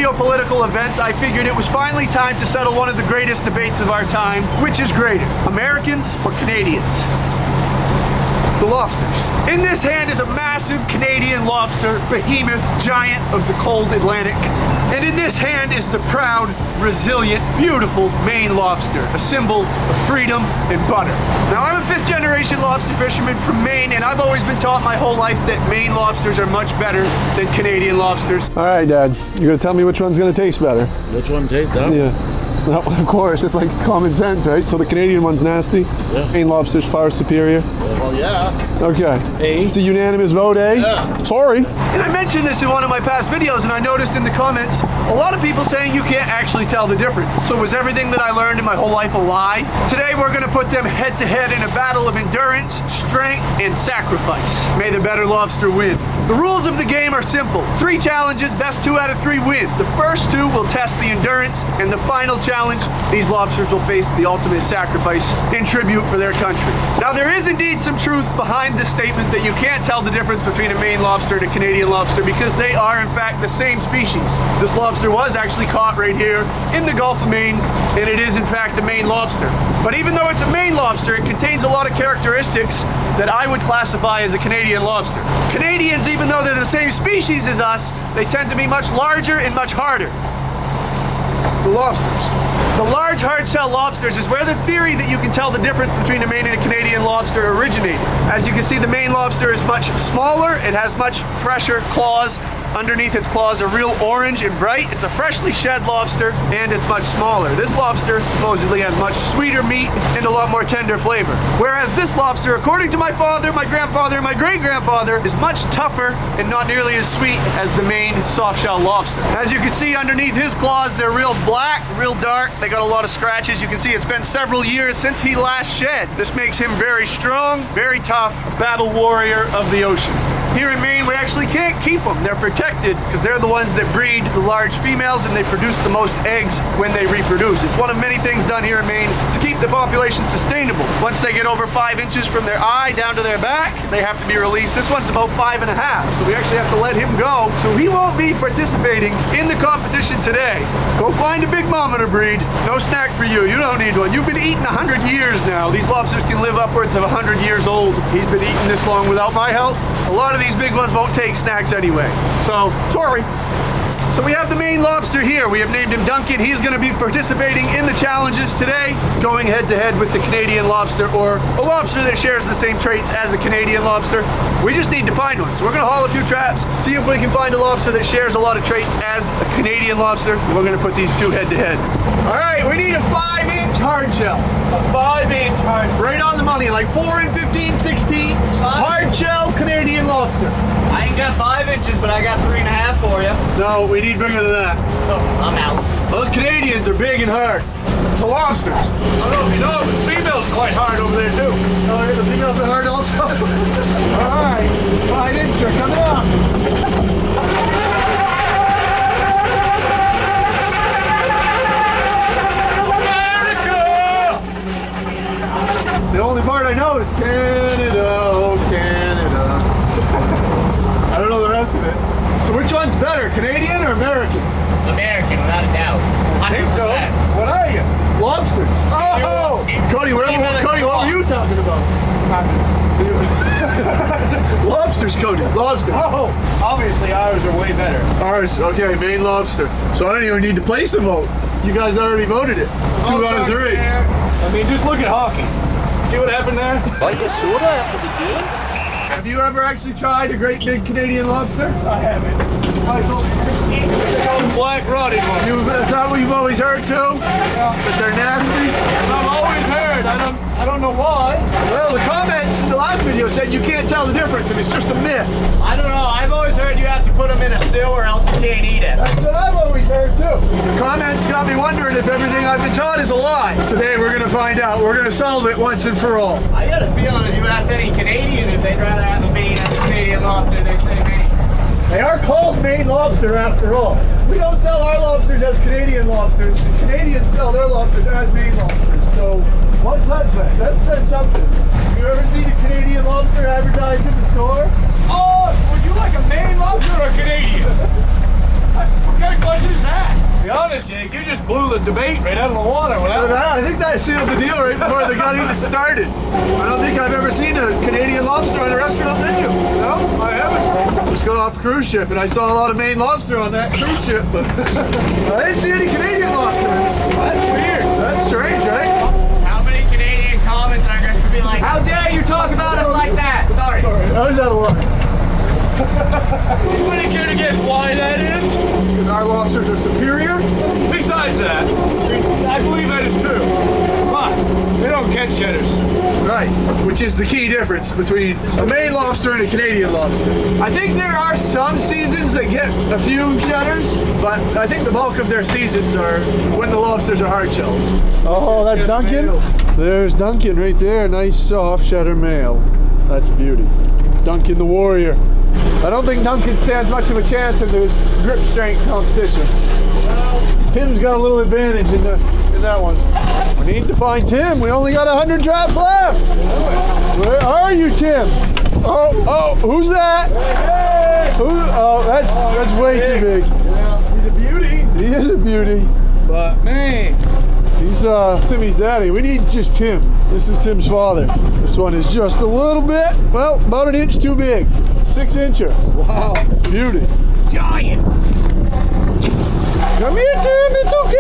geopolitical events, I figured it was finally time to settle one of the greatest debates of our time. Which is greater, Americans or Canadians? The lobsters. In this hand is a massive Canadian lobster, behemoth, giant of the cold Atlantic. And in this hand is the proud, resilient, beautiful Maine lobster, a symbol of freedom and butter. Now, I'm a 5th generation lobster fisherman from Maine, and I've always been taught my whole life that Maine lobsters are much better than Canadian lobsters. All right, Dad, you're gonna tell me which one's gonna taste better. Which one tastes better? Yeah. Well, of course, it's like common sense, right? So the Canadian one's nasty. Yeah. Maine lobster's far superior. Well, yeah. Okay. Hey. It's a unanimous vote, eh? Yeah. Sorry. And I mentioned this in one of my past videos, and I noticed in the comments a lot of people saying you can't actually tell the difference. So was everything that I learned in my whole life a lie? Today we're gonna put them head to head in a battle of endurance, strength, and sacrifice. May the better lobster win. The rules of the game are simple. 3 challenges, best 2 out of 3 wins. The first 2 will test the endurance, and the final challenge, these lobsters will face the ultimate sacrifice in tribute for their country. Now, there is indeed some truth behind the statement that you can't tell the difference between a Maine lobster and a Canadian lobster because they are in fact the same species. This lobster was actually caught right here in the Gulf of Maine, and it is in fact a Maine lobster. But even though it's a Maine lobster, it contains a lot of characteristics that I would classify as a Canadian lobster. Canadians, even though they're the same species as us, they tend to be much larger and much harder. The lobsters. The large hard-shell lobsters is where the theory that you can tell the difference between a Maine and a Canadian lobster originated. As you can see, the Maine lobster is much smaller, it has much fresher claws. Underneath its claws are real orange and bright. It's a freshly shed lobster, and it's much smaller. This lobster supposedly has much sweeter meat and a lot more tender flavor. Whereas this lobster, according to my father, my grandfather, and my great-grandfather, is much tougher and not nearly as sweet as the Maine soft-shell lobster. As you can see underneath his claws, they're real black, real dark. They got a lot of scratches. You can see it's been several years since he last shed. This makes him very strong, very tough, battle warrior of the ocean. Here in Maine, we actually can't keep them. They're protected because they're the ones that breed the large females and they produce the most eggs when they reproduce. It's one of many things done here in Maine to keep the population sustainable. Once they get over 5 inches from their eye down to their back, they have to be released. This one's about 5.5, so we actually have to let him go. So he won't be participating in the competition today. Go find a big mama to breed. No snack for you. You don't need one. You've been eating 100 years now. These lobsters can live upwards of 100 years old. He's been eating this long without my help. A lot of these big ones won't take snacks anyway. So, sorry. So we have the Maine lobster here. We have named him Duncan. He's going to be participating in the challenges today, going head to head with the Canadian lobster, or a lobster that shares the same traits as a Canadian lobster. We just need to find one. So we're going to haul a few traps, see if we can find a lobster that shares a lot of traits as a Canadian lobster. We're going to put these 2 head to head. All right, we need a 5-inch hard shell. A 5-inch hard shell. Right on the money, like 4 and 15/16 hard shell Canadian lobster. I ain't got 5 inches, but I got 3.5 for you. No, we need bigger than that. Oh, I'm out. Those Canadians are big and hard. The lobsters. I don't know if you know, but the female's quite hard over there too. Oh, yeah, the females are hard also. All right, 5-inch are coming up. America! The only part I know is Canada, oh Canada. I don't know the rest of it. So which one's better, Canadian or American? American, without a doubt. I think so. What are you? Lobsters. Oh! Cody, what were you talking about? Lobsters, Cody. Lobster. Oh, obviously ours are way better. Ours, okay, Maine lobster. So I don't even need to place a vote. You guys already voted it. 2 out of 3. I mean, just look at hockey. See what happened there? Buy your soda after the game? Have you ever actually tried a great big Canadian lobster? I haven't. I told you, black rotted one. That's not what you've always heard too? Yeah. That they're nasty? I've always heard. I don't know why. Well, the comments in the last video said you can't tell the difference and it's just a myth. I don't know. I've always heard you have to put them in a still or else you can't eat it. That's what I've always heard too. The comments got me wondering if everything I've been taught is a lie. Today we're going to find out. We're going to solve it once and for all. I got a feeling if you ask any Canadian if they'd rather have a Maine as a Canadian lobster, they'd say Maine. They are called Maine lobster after all. We don't sell our lobsters as Canadian lobsters. The Canadians sell their lobsters as Maine lobsters. So what's that say? That says something. Have you ever seen a Canadian lobster advertised in the store? Oh, would you like a Maine lobster or a Canadian? What kind of question is that? You just blew the debate right out of the water with that. I think that sealed the deal right before the gun even started. I don't think I've ever seen a Canadian lobster on a restaurant menu. No, I haven't. Just got off a cruise ship and I saw a lot of Maine lobster on that cruise ship, but I didn't see any Canadian lobster. That's weird. That's strange, right? How many Canadian comments are going to be like, how dare you talk about us like that? Sorry. I was out of luck. Anybody care to guess why that is? Because our lobsters are superior. Besides that, I believe that is true. But they don't catch cheddars. Right, which is the key difference between a Maine lobster and a Canadian lobster. I think there are some seasons that get a few cheddars, but I think the bulk of their seasons are when the lobsters are hard shells. Oh, that's Duncan? There's Duncan right there. Nice soft cheddar male. That's beauty. Duncan the warrior. I don't think Duncan stands much of a chance in the grip strength competition. Tim's got a little advantage in that one. We need to find Tim. We only got 100 traps left. Where are you, Tim? Oh, who's that? Oh, that's way too big. He's a beauty. He is a beauty. But man, He's Timmy's daddy. We need just Tim. This is Tim's father. This one is just a little bit, well, about an inch too big. 6-incher. Wow. Beauty. Giant. Come here, Tim. It's okay.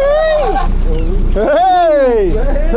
Hey,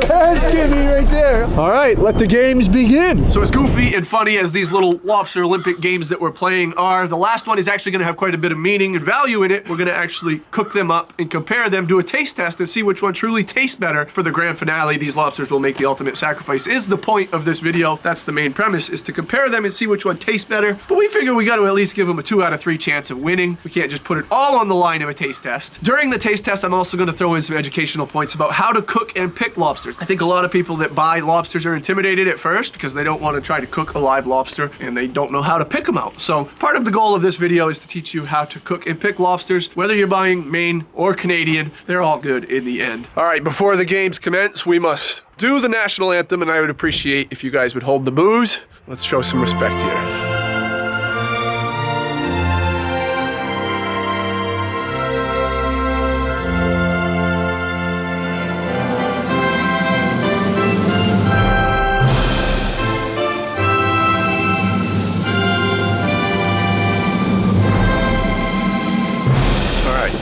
there's Timmy right there. All right, let the games begin. So as goofy and funny as these little lobster Olympic games that we're playing are, the last one is actually gonna have quite a bit of meaning and value in it. We're gonna actually cook them up and compare them, do a taste test and see which one truly tastes better for the grand finale. These lobsters will make the ultimate sacrifice is the point of this video. That's the main premise, is to compare them and see which one tastes better. But we figure we gotta at least give them a 2 out of 3 chance of winning. We can't just put it all on the line of a taste test. During the taste test, I'm also gonna throw in some educational points about how to cook and pick lobsters. I think a lot of people that buy lobsters are intimidated at first because they don't want to try to cook a live lobster and they don't know how to pick them out. So part of the goal of this video is to teach you how to cook and pick lobsters. Whether you're buying Maine or Canadian, they're all good in the end. All right, before the games commence, we must do the national anthem, and I would appreciate if you guys would hold the booze. Let's show some respect here.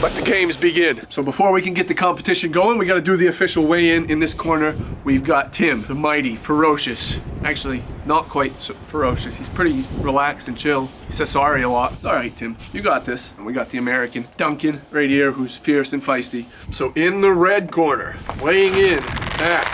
Let the games begin. So before we can get the competition going, we got to do the official weigh-in. In this corner, we've got Tim, the mighty, ferocious. Actually, not quite so ferocious. He's pretty relaxed and chill. He says sorry a lot. It's all right, Tim. You got this. And we got the American, Duncan, right here, who's fierce and feisty. So in the red corner, weighing in at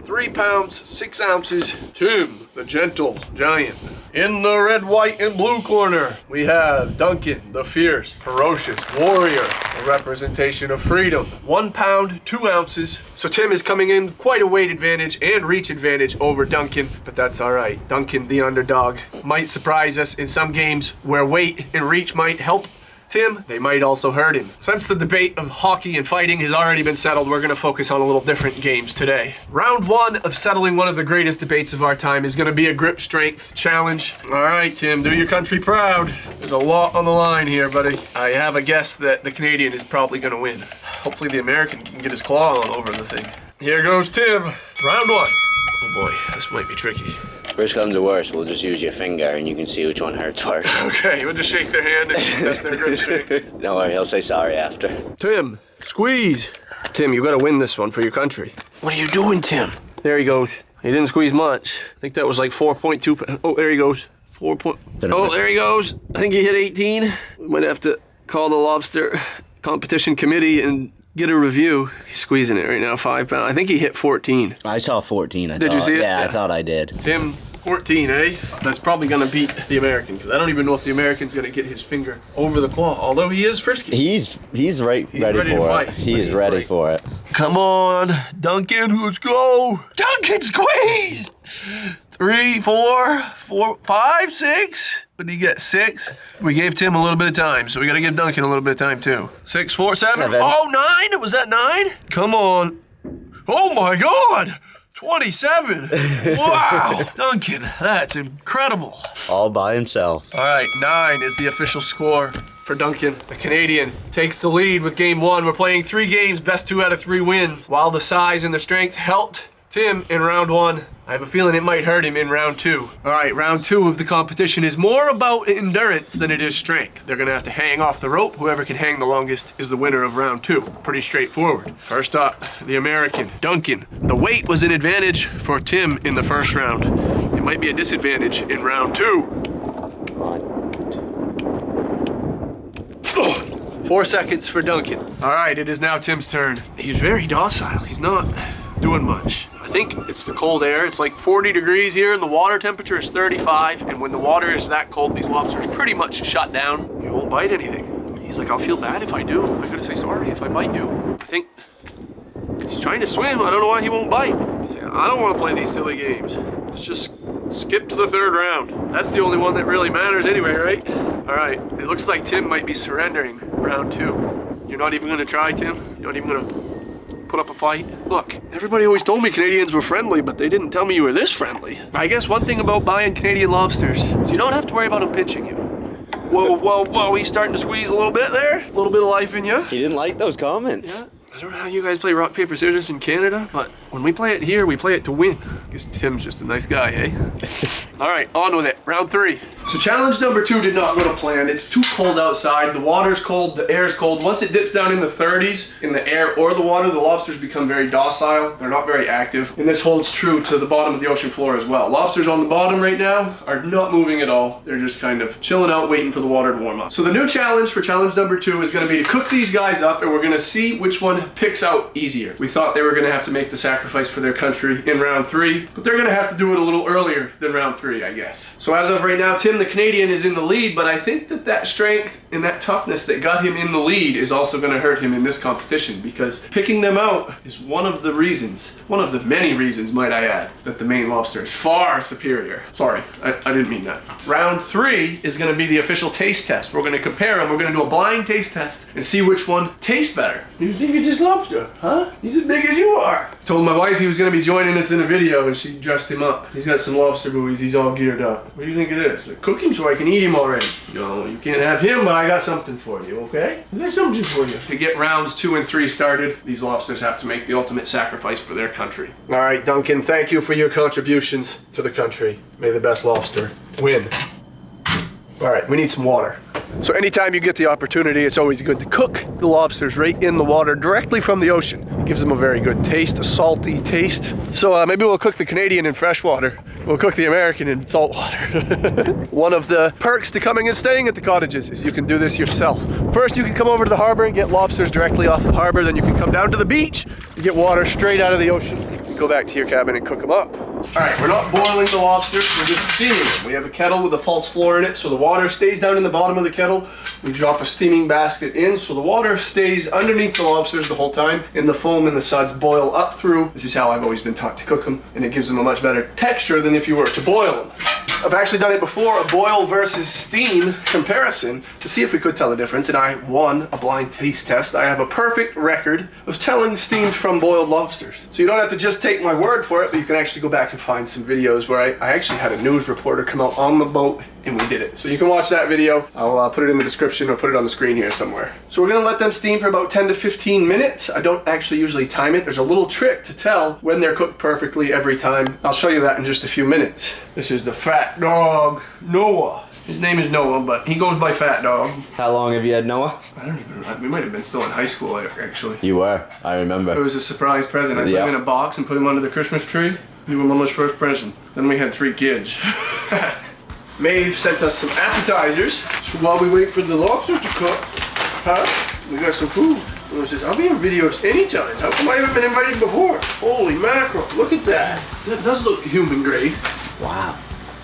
3 pounds, 6 ounces, Tim, the gentle giant. In the red, white, and blue corner, we have Duncan, the fierce, ferocious warrior, a representation of freedom. 1 pound, 2 ounces. So Tim is coming in quite a weight advantage and reach advantage over Duncan, but that's all right. Duncan, the underdog, might surprise us in some games where weight and reach might help Tim, they might also hurt him. Since the debate of hockey and fighting has already been settled, we're gonna focus on a little different games today. Round 1 of settling one of the greatest debates of our time is gonna be a grip strength challenge. All right, Tim, do your country proud. There's a lot on the line here, buddy. I have a guess that the Canadian is probably gonna win. Hopefully the American can get his claw all over the thing. Here goes Tim, round 1. Oh boy, this might be tricky. Worst comes to worst, we'll just use your finger and you can see which one hurts worse. Okay, we'll just shake their hand and test their grip strength. Don't worry, he'll say sorry after. Tim, squeeze. Tim, you gotta win this one for your country. What are you doing, Tim? There he goes. He didn't squeeze much. I think that was like 4.2. Oh, there he goes. 4 point. Oh, there he goes. I think he hit 18. We might have to call the lobster competition committee and get a review. He's squeezing it right now, 5 pounds. I think he hit 14. I saw 14. Did you see it? Yeah, I thought I did. Tim, 14, eh? That's probably gonna beat the American, because I don't even know if the American's gonna get his finger over the claw, although he is frisky. He's ready to for fight. it. He is ready for it. Come on, Duncan, let's go. Duncan, squeeze! 3, 4, 5, 6. What did he get? 6? We gave Tim a little bit of time, so we gotta give Duncan a little bit of time too. 6, 4, 7. 7. Oh, 9? Was that 9? Come on. Oh my God! 27. Wow. Duncan, that's incredible. All by himself. All right, 9 is the official score for Duncan. The Canadian takes the lead with game 1. We're playing 3 games, best 2 out of 3 wins. While the size and the strength helped Tim in round 1, I have a feeling it might hurt him in round 2. All right, round 2 of the competition is more about endurance than it is strength. They're gonna have to hang off the rope. Whoever can hang the longest is the winner of round 2. Pretty straightforward. First up, the American, Duncan. The weight was an advantage for Tim in the first round. It might be a disadvantage in round 2. 4 seconds for Duncan. All right, it is now Tim's turn. He's very docile. He's not doing much. I think it's the cold air. It's like 40 degrees here and the water temperature is 35. And when the water is that cold, these lobsters pretty much shut down. You won't bite anything. He's like, I'll feel bad if I do. I'm gonna say sorry if I bite you. I think he's trying to swim. I don't know why he won't bite. He's saying, I don't want to play these silly games. Let's just skip to the 3rd round. That's the only one that really matters anyway, right? All right, it looks like Tim might be surrendering round 2. You're not even gonna try, Tim? You're not even gonna put up a fight? Look, everybody always told me Canadians were friendly, but they didn't tell me you were this friendly. I guess one thing about buying Canadian lobsters is you don't have to worry about them pinching you. Whoa, whoa, whoa, he's starting to squeeze a little bit there. A little bit of life in you. He didn't like those comments. Yeah. I don't know how you guys play rock, paper, scissors in Canada, but when we play it here, we play it to win. I guess Tim's just a nice guy, eh? All right, on with it. Round 3. So challenge number 2 did not go to plan. It's too cold outside. The water's cold, the air's cold. Once it dips down in the 30s in the air or the water, the lobsters become very docile. They're not very active. And this holds true to the bottom of the ocean floor as well. Lobsters on the bottom right now are not moving at all. They're just kind of chilling out, waiting for the water to warm up. So the new challenge for challenge number 2 is gonna be to cook these guys up, and we're gonna see which one picks out easier. We thought they were gonna have to make the sacrifice for their country in round 3, but they're gonna have to do it a little earlier than round 3, I guess. So as of right now, Tim the Canadian is in the lead, but I think that strength and that toughness that got him in the lead is also gonna hurt him in this competition, because picking them out is one of the reasons, one of the many reasons, might I add, that the Maine lobster is far superior. Sorry, I didn't mean that. Round 3 is gonna be the official taste test. We're gonna compare them. We're gonna do a blind taste test and see which one tastes better. You think it's just lobster, huh? He's as big as you are. Told my wife he was gonna be joining us in a video, and she dressed him up. He's got some lobster buoys. He's all geared up. What do you think of this? Cook him so I can eat him already. No, you can't have him, but I got something for you, okay? I got something for you. To get rounds 2 and 3 started, these lobsters have to make the ultimate sacrifice for their country. All right, Duncan, thank you for your contributions to the country. May the best lobster win. All right, we need some water. So anytime you get the opportunity, it's always good to cook the lobsters right in the water directly from the ocean. It gives them a very good taste, a salty taste. So maybe we'll cook the Canadian in fresh water. We'll cook the American in salt water. One of the perks to coming and staying at the cottages is you can do this yourself. First, you can come over to the harbor and get lobsters directly off the harbor. Then you can come down to the beach and get water straight out of the ocean. You can go back to your cabin and cook them up. All right, we're not boiling the lobsters, we're just steaming them. We have a kettle with a false floor in it, so the water stays down in the bottom of the kettle. We drop a steaming basket in, so the water stays underneath the lobsters the whole time, and the foam and the suds boil up through. This is how I've always been taught to cook them, and it gives them a much better texture than if you were to boil them. I've actually done it before, a boil versus steam comparison, to see if we could tell the difference, and I won a blind taste test. I have a perfect record of telling steamed from boiled lobsters. So you don't have to just take my word for it, but you can actually go back and find some videos where I actually had a news reporter come out on the boat and we did it. So you can watch that video. I'll put it in the description or put it on the screen here somewhere. So we're gonna let them steam for about 10 to 15 minutes. I don't actually usually time it. There's a little trick to tell when they're cooked perfectly every time. I'll show you that in just a few minutes. This is the fat dog, Noah. His name is Noah, but he goes by Fat Dog. How long have you had Noah? I don't even know. We might have been still in high school, actually. You were, I remember. It was a surprise present. I put him in a box and put him under the Christmas tree. He was Mama's first present. Then we had 3 kids. Maeve sent us some appetizers. So while we wait for the lobsters to cook, we got some food. And it says, I'll be in videos anytime. How come I haven't been invited before? Holy mackerel, look at that. That does look human grade. Wow.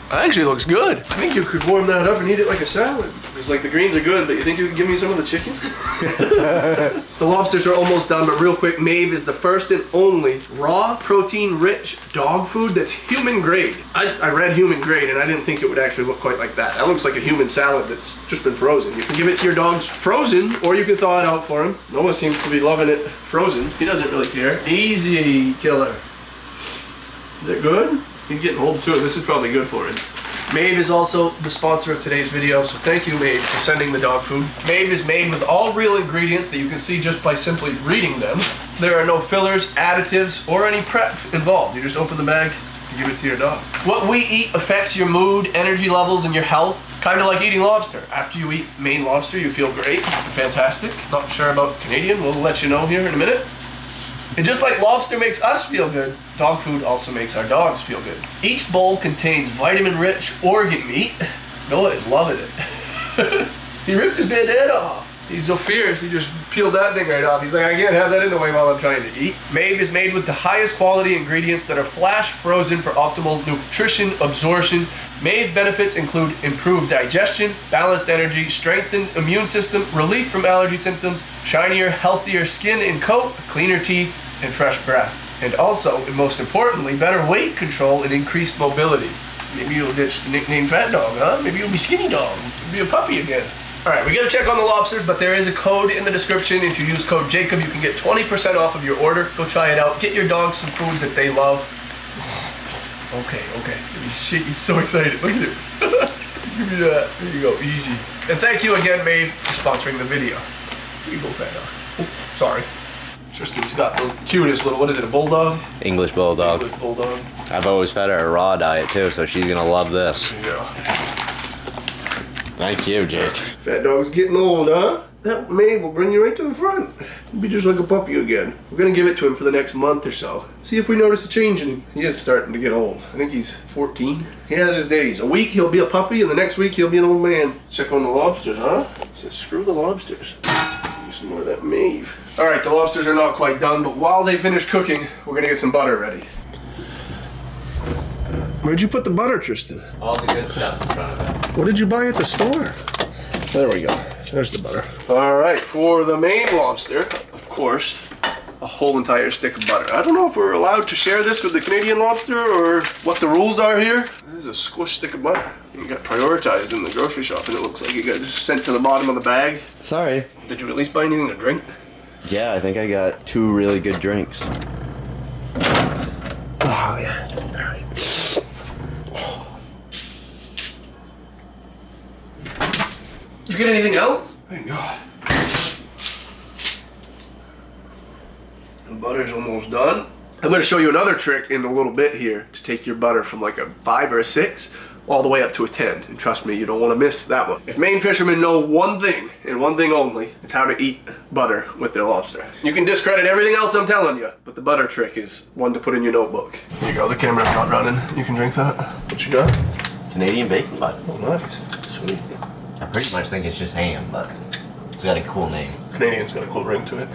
That actually looks good. I think you could warm that up and eat it like a salad. It's like the greens are good, but you think you could give me some of the chicken? The lobsters are almost done, but real quick, Maeve is the first and only raw, protein-rich dog food that's human grade. I read human grade, and I didn't think it would actually look quite like that. That looks like a human salad that's just been frozen. You can give it to your dogs frozen, or you can thaw it out for him. Noah seems to be loving it frozen. He doesn't really care. Easy, killer. Is it good? He's getting old too. This is probably good for him. Maeve is also the sponsor of today's video, so thank you, Maeve, for sending the dog food. Maeve is made with all real ingredients that you can see just by simply reading them. There are no fillers, additives, or any prep involved. You just open the bag and give it to your dog. What we eat affects your mood, energy levels, and your health. Kind of like eating lobster. After you eat Maine lobster, you feel great, fantastic. Not sure about Canadian, we'll let you know here in a minute. And just like lobster makes us feel good, dog food also makes our dogs feel good. Each bowl contains vitamin-rich organ meat. Noah is loving it. He ripped his bad head off. He's so fierce, he just peeled that thing right off. He's like, I can't have that in the way while I'm trying to eat. Maeve is made with the highest quality ingredients that are flash frozen for optimal nutrition absorption. Maeve benefits include improved digestion, balanced energy, strengthened immune system, relief from allergy symptoms, shinier, healthier skin and coat, cleaner teeth, and fresh breath. And also, and most importantly, better weight control and increased mobility. Maybe you'll ditch the nickname Fat Dog, huh? Maybe you'll be Skinny Dog. You'll be a puppy again. Alright, we gotta check on the lobsters, but there is a code in the description. If you use code Jacob, you can get 20% off of your order. Go try it out. Get your dog some food that they love. Okay. He's so excited. Look at him. Give me that. There you go. Easy. And thank you again, Maeve, for sponsoring the video. Here you go, Fat Dog. Oh, sorry. Tristan's got the cutest little, what is it, a bulldog? English bulldog. English bulldog. I've always fed her a raw diet too, so she's gonna love this. There you go. Thank you, Jake. Fat Dog's getting old, huh? That Maeve will bring you right to the front. He'll be just like a puppy again. We're gonna give it to him for the next month or so. See if we notice a change in him. He is starting to get old. I think he's 14. He has his days. A week he'll be a puppy, and the next week he'll be an old man. Check on the lobsters, huh? Says screw the lobsters. Use some more of that Maeve. All right, the lobsters are not quite done, but while they finish cooking, we're gonna get some butter ready. Where'd you put the butter, Tristan? All the good stuff's in front of it. What did you buy at the store? There we go. There's the butter. All right, for the Maine lobster, of course, a whole entire stick of butter. I don't know if we're allowed to share this with the Canadian lobster or what the rules are here. This is a squished stick of butter. It got prioritized in the grocery shop, and it looks like it got just sent to the bottom of the bag. Sorry. Did you at least buy anything to drink? Yeah, I think I got 2 really good drinks. Oh, yeah. All right. Did you get anything else? Thank God. The butter's almost done. I'm going to show you another trick in a little bit here to take your butter from like a 5 or a 6 all the way up to a 10. And trust me, you don't want to miss that one. If Maine fishermen know one thing, and one thing only, it's how to eat butter with their lobster. You can discredit everything else I'm telling you, but the butter trick is one to put in your notebook. Here you go, the camera's not running. You can drink that. What you got? Canadian bacon butter. Oh, nice. Sweet. I pretty much think it's just ham, but it's got a cool name. Canadian's got a cool ring to it.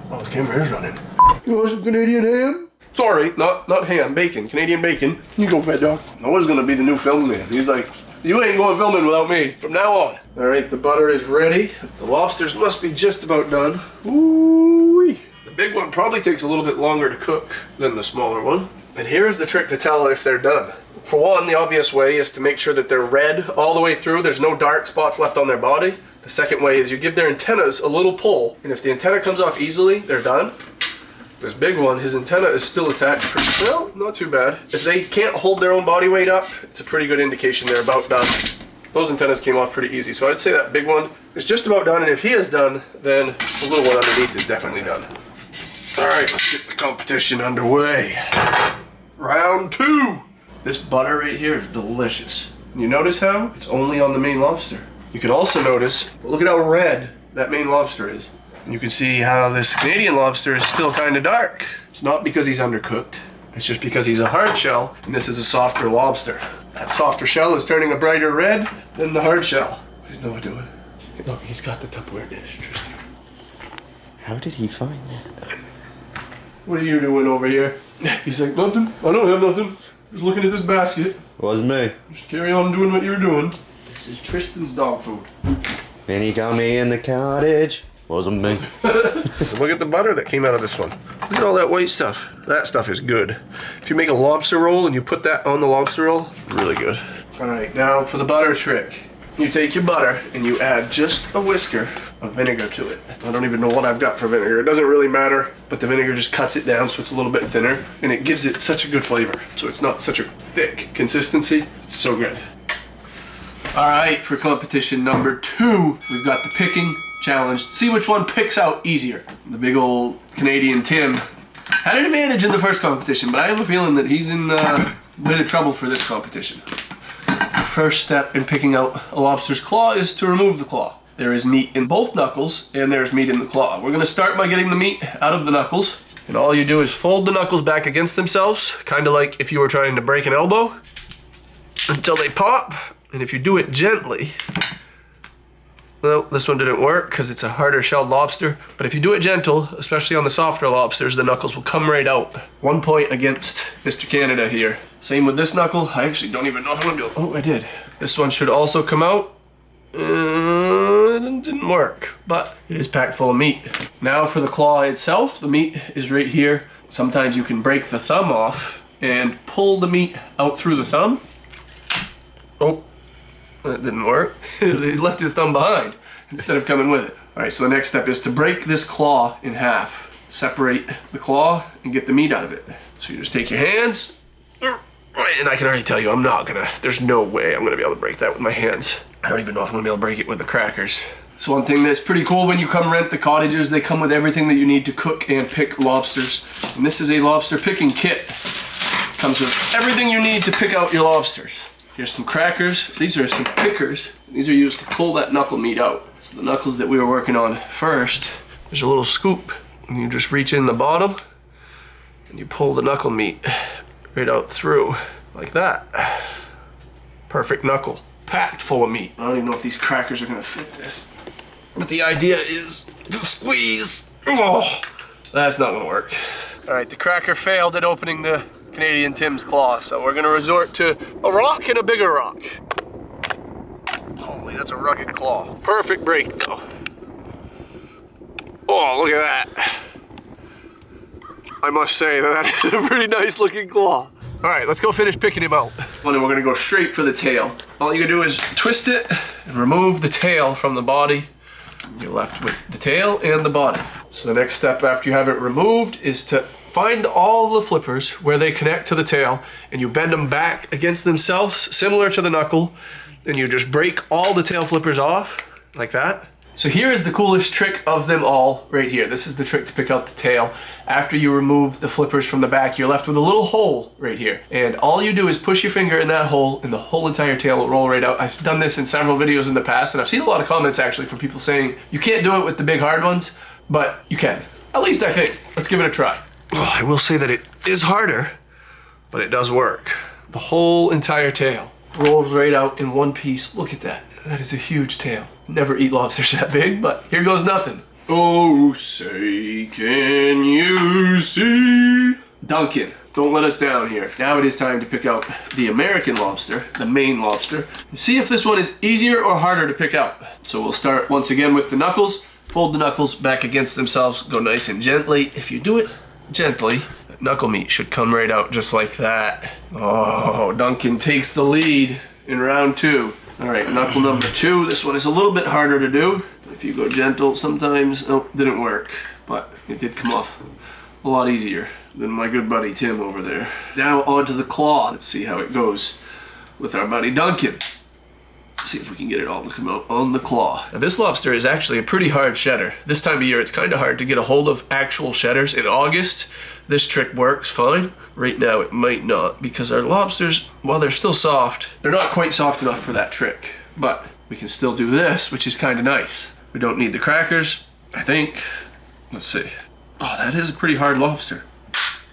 Oh, the camera is running. You want some Canadian ham? Sorry, not ham, bacon, Canadian bacon. You go, Fat Dog. Noah's gonna be the new film man. He's like, you ain't going filming without me from now on. All right, the butter is ready. The lobsters must be just about done. Ooh-wee. The big one probably takes a little bit longer to cook than the smaller one. And here's the trick to tell if they're done. For one, the obvious way is to make sure that they're red all the way through. There's no dark spots left on their body. The second way is you give their antennas a little pull, and if the antenna comes off easily, they're done. This big one, his antenna is still attached pretty well, not too bad. If they can't hold their own body weight up, it's a pretty good indication they're about done. Those antennas came off pretty easy, so I'd say that big one is just about done, and if he is done, then the little one underneath is definitely done. All right, let's get the competition underway. Round 2. This butter right here is delicious. And you notice how it's only on the Maine lobster. You can also notice, look at how red that Maine lobster is. And you can see how this Canadian lobster is still kind of dark. It's not because he's undercooked. It's just because he's a hard shell, and this is a softer lobster. That softer shell is turning a brighter red than the hard shell. What is Noah doing? Look, he's got the Tupperware dish, Tristan. How did he find it? What are you doing over here? He's like, nothing. I don't have nothing. Just looking at this basket. Wasn't me. Just carry on doing what you were doing. This is Tristan's dog food. Then he got me in the cottage. Wasn't me. So look at the butter that came out of this one. Look at all that white stuff. That stuff is good. If you make a lobster roll and you put that on the lobster roll, it's really good. All right, now for the butter trick. You take your butter and you add just a whisker of vinegar to it. I don't even know what I've got for vinegar. It doesn't really matter, but the vinegar just cuts it down so it's a little bit thinner, and it gives it such a good flavor. So it's not such a thick consistency. It's so good. All right, for competition number 2, we've got the picking challenge. See which one picks out easier. The big old Canadian Tim had an advantage in the first competition, but I have a feeling that he's in a bit of trouble for this competition. The first step in picking out a lobster's claw is to remove the claw. There is meat in both knuckles and there's meat in the claw. We're gonna start by getting the meat out of the knuckles. And all you do is fold the knuckles back against themselves, kind of like if you were trying to break an elbow, until they pop. And if you do it gently, well, this one didn't work because it's a harder shelled lobster. But if you do it gentle, especially on the softer lobsters, the knuckles will come right out. 1 point against Mr. Canada here. Same with this knuckle. I actually don't even know if I'm gonna be able, oh, I did. This one should also come out. It didn't work, but it is packed full of meat. Now for the claw itself, the meat is right here. Sometimes you can break the thumb off and pull the meat out through the thumb. Oh. That didn't work. He left his thumb behind instead of coming with it. All right, so the next step is to break this claw in half. Separate the claw and get the meat out of it. So you just take your hands, and I can already tell you I'm not gonna, there's no way I'm gonna be able to break that with my hands. I don't even know if I'm gonna be able to break it with the crackers. So one thing that's pretty cool when you come rent the cottages, they come with everything that you need to cook and pick lobsters. And this is a lobster picking kit. Comes with everything you need to pick out your lobsters. Here's some crackers. These are some pickers. These are used to pull that knuckle meat out. So the knuckles that we were working on first, there's a little scoop, and you just reach in the bottom, and you pull the knuckle meat right out through, like that. Perfect knuckle, packed full of meat. I don't even know if these crackers are gonna fit this, but the idea is to squeeze. Oh, that's not gonna work. All right, the cracker failed at opening the Canadian Tim's claw, so we're gonna resort to a rock and a bigger rock. Holy, that's a rugged claw. Perfect break though. Oh, look at that. I must say that is a pretty nice looking claw. All right, let's go finish picking him out. Well, then we're gonna go straight for the tail. All you gotta do is twist it and remove the tail from the body. You're left with the tail and the body. So the next step after you have it removed is to find all the flippers where they connect to the tail, and you bend them back against themselves, similar to the knuckle, and you just break all the tail flippers off, like that. So here is the coolest trick of them all right here. This is the trick to pick out the tail. After you remove the flippers from the back, you're left with a little hole right here. And all you do is push your finger in that hole, and the whole entire tail will roll right out. I've done this in several videos in the past, and I've seen a lot of comments actually from people saying, you can't do it with the big hard ones, but you can. At least I think. Let's give it a try. Oh, I will say that it is harder, but it does work. The whole entire tail rolls right out in one piece. Look at that. That is a huge tail. Never eat lobsters that big, but here goes nothing. Oh, say, can you see? Duncan, don't let us down here. Now it is time to pick out the American lobster, the Maine lobster, and see if this one is easier or harder to pick out. So we'll start once again with the knuckles. Fold the knuckles back against themselves. Go nice and gently. If you do it gently, knuckle meat should come right out just like that. Oh, Duncan takes the lead in round 2. All right, knuckle number 2. This one is a little bit harder to do. If you go gentle, sometimes, oh, didn't work, but it did come off a lot easier than my good buddy Tim over there. Now onto the claw. Let's see how it goes with our buddy Duncan. See if we can get it all to come out on the claw. Now this lobster is actually a pretty hard shedder. This time of year it's kind of hard to get a hold of actual shedders. In August, this trick works fine. Right now it might not, because our lobsters, while they're still soft, they're not quite soft enough for that trick. But we can still do this, which is kind of nice. We don't need the crackers, I think. Let's see. Oh, that is a pretty hard lobster.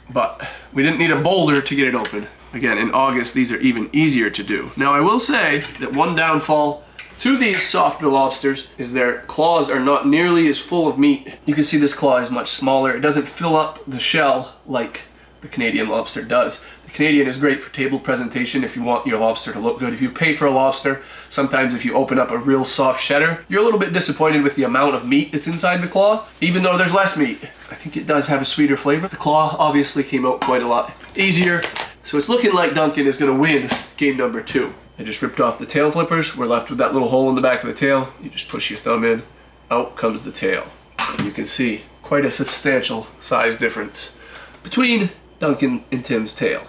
But we didn't need a boulder to get it open. Again, in August, these are even easier to do. Now, I will say that one downfall to these softer lobsters is their claws are not nearly as full of meat. You can see this claw is much smaller. It doesn't fill up the shell like the Canadian lobster does. The Canadian is great for table presentation if you want your lobster to look good. If you pay for a lobster, sometimes if you open up a real soft shedder, you're a little bit disappointed with the amount of meat that's inside the claw, even though there's less meat. I think it does have a sweeter flavor. The claw obviously came out quite a lot easier. So it's looking like Duncan is going to win game number 2. I just ripped off the tail flippers. We're left with that little hole in the back of the tail. You just push your thumb in, out comes the tail. And you can see quite a substantial size difference between Duncan and Tim's tail.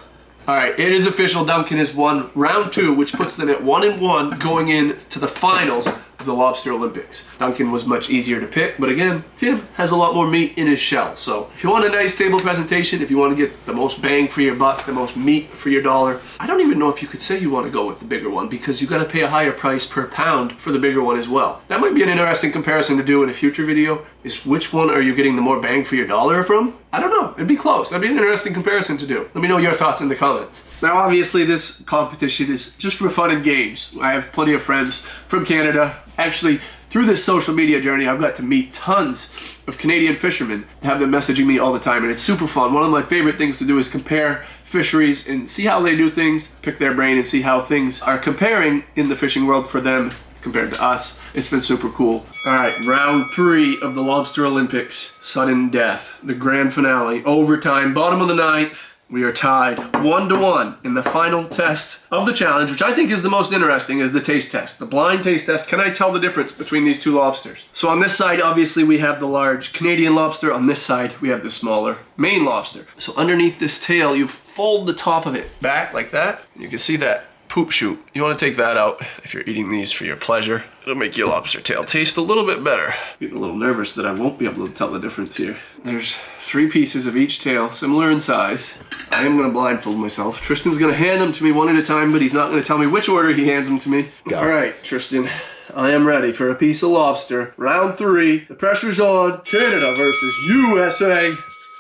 All right, it is official. Duncan has won round 2, which puts them at 1-1 going into the finals of the Lobster Olympics. Duncan was much easier to pick, but again, Tim has a lot more meat in his shell. So if you want a nice table presentation, if you want to get the most bang for your buck, the most meat for your dollar, I don't even know if you could say you want to go with the bigger one because you got to pay a higher price per pound for the bigger one as well. That might be an interesting comparison to do in a future video, is which one are you getting the more bang for your dollar from? I don't know, it'd be close. That'd be an interesting comparison to do. Let me know your thoughts in the comments. Now obviously this competition is just for fun and games. I have plenty of friends from Canada. Actually, through this social media journey, I've got to meet tons of Canadian fishermen, have them messaging me all the time, and it's super fun. One of my favorite things to do is compare fisheries and see how they do things, pick their brain and see how things are comparing in the fishing world for them compared to us. It's been super cool. All right, round 3 of the Lobster Olympics, sudden death, the grand finale, overtime, bottom of the 9th. We are tied 1-1 in the final test of the challenge, which I think is the most interesting, is the taste test, the blind taste test. Can I tell the difference between these two lobsters? So on this side, obviously we have the large Canadian lobster. On this side, we have the smaller Maine lobster. So underneath this tail, you fold the top of it back like that. You can see that poop shoot. You want to take that out if you're eating these for your pleasure. It'll make your lobster tail taste a little bit better. Getting a little nervous that I won't be able to tell the difference here. There's 3 pieces of each tail, similar in size. I am going to blindfold myself. Tristan's going to hand them to me one at a time, but he's not going to tell me which order he hands them to me. All right, Tristan, I am ready for a piece of lobster. Round 3, the pressure's on. Canada versus USA.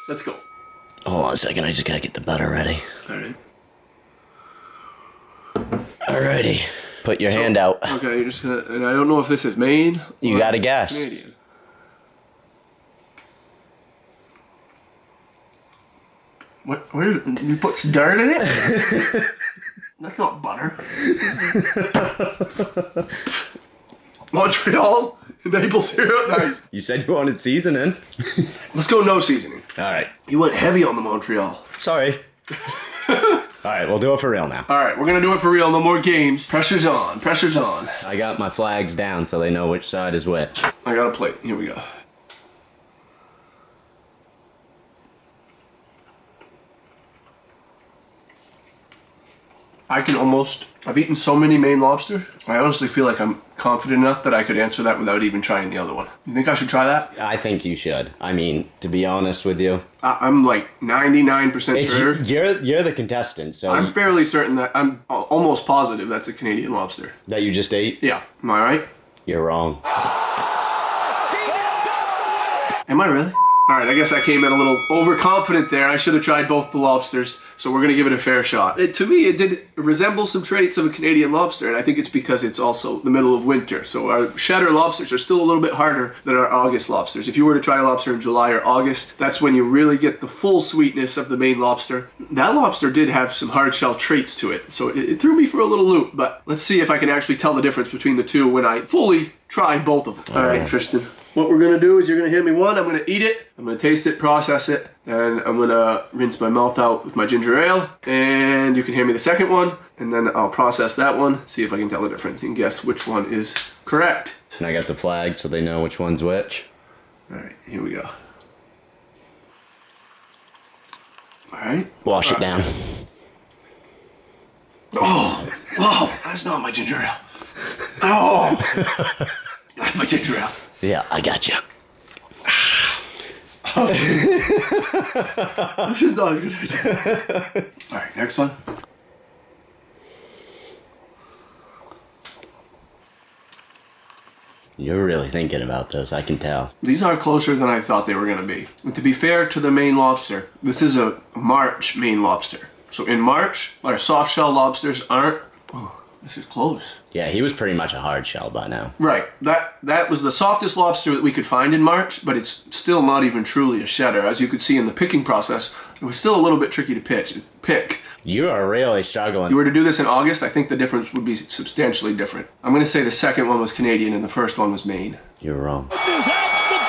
Let's go. Hold on a second, I just gotta get the butter ready. All right. Alrighty. Put your hand out. Okay, you're just gonna, and I don't know if this is Maine. You gotta guess. Canadian. What? Where? You put some dirt in it? That's not butter. Montreal maple syrup. Nice. You said you wanted seasoning. Let's go no seasoning. Alright. You went heavy on the Montreal. Sorry. Alright, we'll do it for real now. All right, we're gonna do it for real. No more games. Pressure's on. Pressure's on. I got my flags down so they know which side is which. I got a plate. Here we go. I've eaten so many Maine lobsters, I honestly feel like I'm confident enough that I could answer that without even trying the other one. You think I should try that? I think you should. I mean, to be honest with you. I'm like 99% sure. You're the contestant, so... I'm fairly certain that, I'm almost positive that's a Canadian lobster. That you just ate? Yeah. Am I right? You're wrong. Am I really? All right, I guess I came in a little overconfident there. I should have tried both the lobsters, so we're gonna give it a fair shot. To me, it did resemble some traits of a Canadian lobster, and I think it's because it's also the middle of winter. So our shatter lobsters are still a little bit harder than our August lobsters. If you were to try a lobster in July or August, that's when you really get the full sweetness of the Maine lobster. That lobster did have some hard shell traits to it, so it threw me for a little loop, but let's see if I can actually tell the difference between the two when I fully try both of them. All right, Tristan. What we're gonna do is you're gonna hand me one, I'm gonna eat it, I'm gonna taste it, process it, and I'm gonna rinse my mouth out with my ginger ale, and you can hand me the second one, and then I'll process that one, see if I can tell the difference and guess which one is correct. And I got the flag so they know which one's which. All right, here we go. All right. Wash it down. Oh, wow, that's not my ginger ale. Oh, my ginger ale. Yeah, I got you. This is not a good idea. All right, next one. You're really thinking about this, I can tell. These are closer than I thought they were gonna be. And to be fair to the Maine lobster, this is a March Maine lobster. So in March, our soft shell lobsters aren't. Oh, this is close. Yeah, he was pretty much a hard shell by now. Right, that was the softest lobster that we could find in March, but it's still not even truly a shedder. As you could see in the picking process, it was still a little bit tricky to pick. You are really struggling. If you were to do this in August, I think the difference would be substantially different. I'm gonna say the second one was Canadian and the first one was Maine. You're wrong. That's the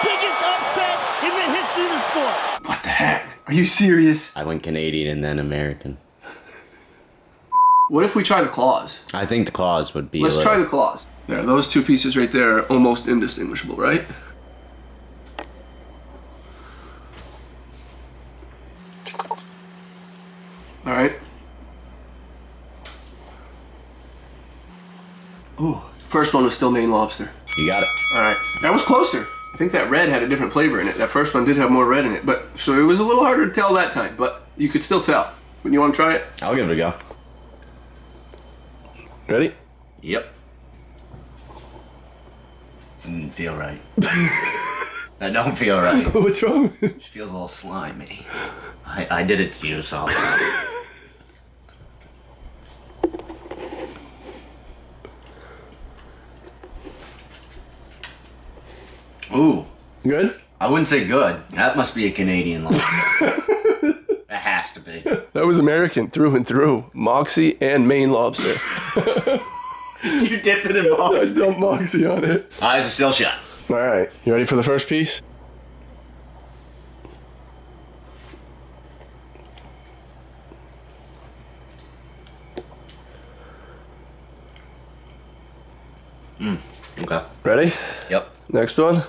biggest upset in the history of the sport. What the heck? Are you serious? I went Canadian and then American. What if we try the claws? I think the claws would be. Let's try the claws. There, those two pieces right there are almost indistinguishable, right? All right. Ooh, first one was still Maine lobster. You got it. All right, that was closer. I think that red had a different flavor in it. That first one did have more red in it, but so it was a little harder to tell that time, but you could still tell. When you want to try it? I'll give it a go. Ready? Yep. Didn't feel right. That don't feel right. What's wrong? It feels a little slimy. I did it to you, so. Ooh. Good? I wouldn't say good. That must be a Canadian lobster. That has to be. That was American through and through. Moxie and Maine lobster. You dip it in I Moxie. dumped Moxie on it. Eyes are still shut. All right, you ready for the first piece? Okay. Ready? Yep. Next one.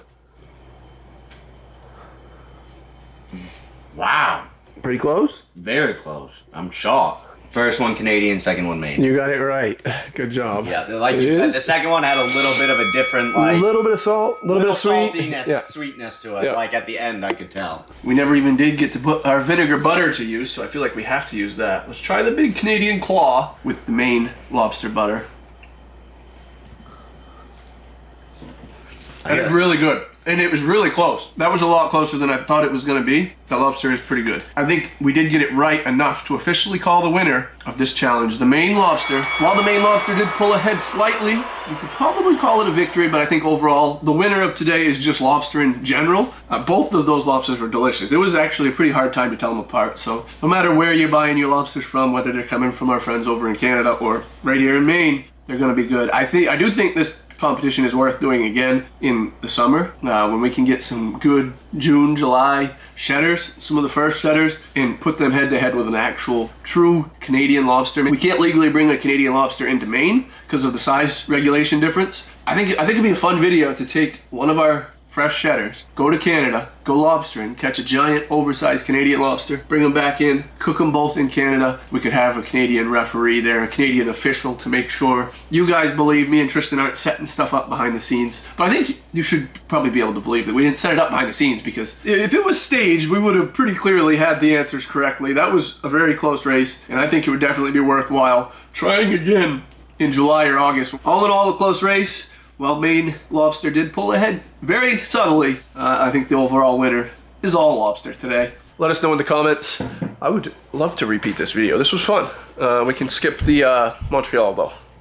Wow. Pretty close? Very close. I'm shocked. First one Canadian, second one Maine. You got it right. Good job. Yeah, like you said, the second one had a little bit of a different, A like, little bit of salt, a little bit of sweet. saltiness, Yeah. sweetness to it. Yeah. Like at the end, I could tell. We never even did get to put our vinegar butter to use, so I feel like we have to use that. Let's try the big Canadian claw with the Maine lobster butter. And it's really good. And it was really close. That was a lot closer than I thought it was going to be. The lobster is pretty good. I think we did get it right enough to officially call the winner of this challenge the Maine lobster. While the Maine lobster did pull ahead slightly, you could probably call it a victory, but I think overall the winner of today is just lobster in general. Both of those lobsters were delicious. It was actually a pretty hard time to tell them apart. So no matter where you're buying your lobsters from, whether they're coming from our friends over in Canada or right here in Maine, they're going to be good. I do think this competition is worth doing again in the summer when we can get some good June, July shedders, some of the first shedders, and put them head to head with an actual true Canadian lobster. We can't legally bring a Canadian lobster into Maine because of the size regulation difference. I think it'd be a fun video to take one of our fresh shedders, go to Canada, go lobstering, catch a giant oversized Canadian lobster, bring them back in, cook them both in Canada. We could have a Canadian referee there, a Canadian official to make sure you guys believe me and Tristan aren't setting stuff up behind the scenes. But I think you should probably be able to believe that we didn't set it up behind the scenes, because if it was staged, we would have pretty clearly had the answers correctly. That was a very close race, and I think it would definitely be worthwhile trying again in July or August. All in all, a close race. Well, Maine lobster did pull ahead very subtly. I think the overall winner is all lobster today. Let us know in the comments. I would love to repeat this video. This was fun. We can skip the Montreal though.